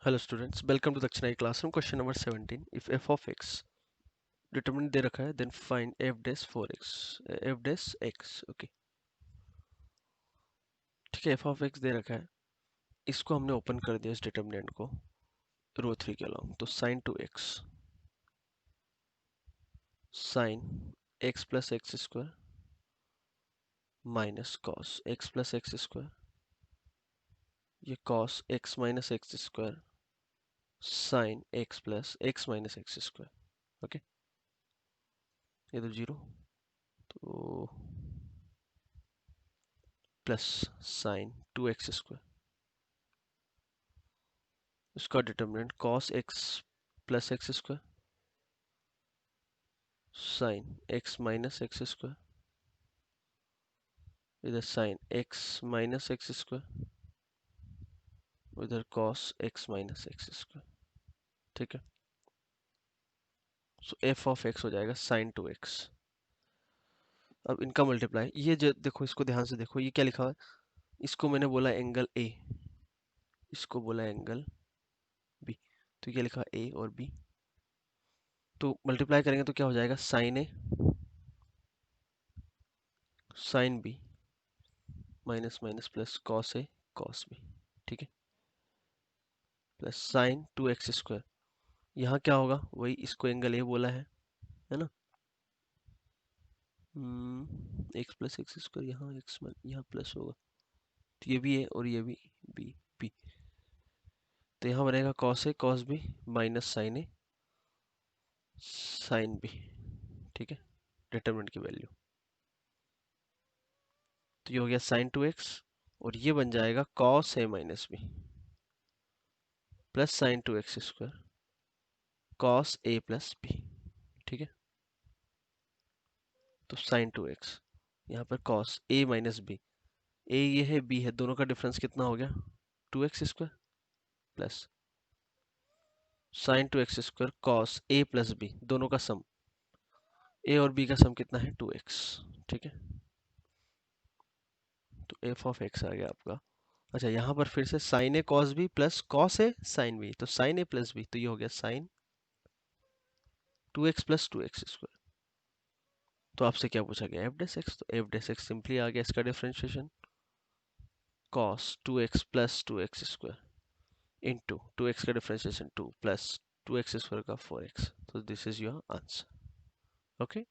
Hello students, welcome to Dakshina classroom. Question number 17, if f of x determinant दे रखा है, then find f dash for x, f dash x. Okay, ठीक है। F of x दे रखा है, इसको हमने ओपन कर दिया इस डिटरमिनेंट को रो 3 के अलॉन्ग। तो sine two x, sine x plus x square minus cos x plus x square, ये cos x minus x square sine x plus x minus x square. Okay, ये तो जीरो, तो plus sine two x square, इसका determinant cos x plus x square sine x minus x square, इधर sine x minus x square, इधर cos x minus x square. ठीक है, सो f of x हो जाएगा साइन टू एक्स। अब इनका multiply, ये जो देखो, इसको ध्यान से देखो, ये क्या लिखा हुआ है। इसको मैंने बोला एंगल a, इसको बोला एंगल b, तो क्या लिखा a और b, तो मल्टीप्लाई करेंगे तो क्या हो जाएगा, sine a sine b minus minus plus cos a cos b। ठीक है, plus sine two x square, यहाँ क्या होगा, वही इसको एंगल ए बोला है ना। एक्स प्लस एक्स स्क्वायर, यहाँ एक्स यहाँ प्लस होगा, तो ये भी है और ये भी बी बी, तो यहाँ बनेगा cos A cos B minus sign A sine B. ठीक है, डिटरमिनेंट की वैल्यू, तो ये हो गया साइन टू एक्स, और ये बन जाएगा cos A minus B plus sine two x square cos A plus B. ठीक है, तो साइन टू एक्स, यहाँ पर cos A minus B, A ये है बी है, दोनों का डिफरेंस कितना हो गया, two x square plus sine two x square cos A plus B, दोनों का सम, ए और बी का सम कितना है, टू एक्स। ठीक है, तो एफ ऑफ एक्स आ गया आपका। अच्छा, यहाँ पर फिर से sine A cos B plus cos A sine B, तो साइन ए प्लस बी, तो ये हो गया sine two x plus two x square. तो आपसे क्या पूछा गया, एफ डेस एक्स, तो एफ डेस एक्स सिंपली आ गया इसका differentiation, cos two x plus two x square into two x का differentiation two plus two x square का फोर एक्स, तो this is your answer. Okay.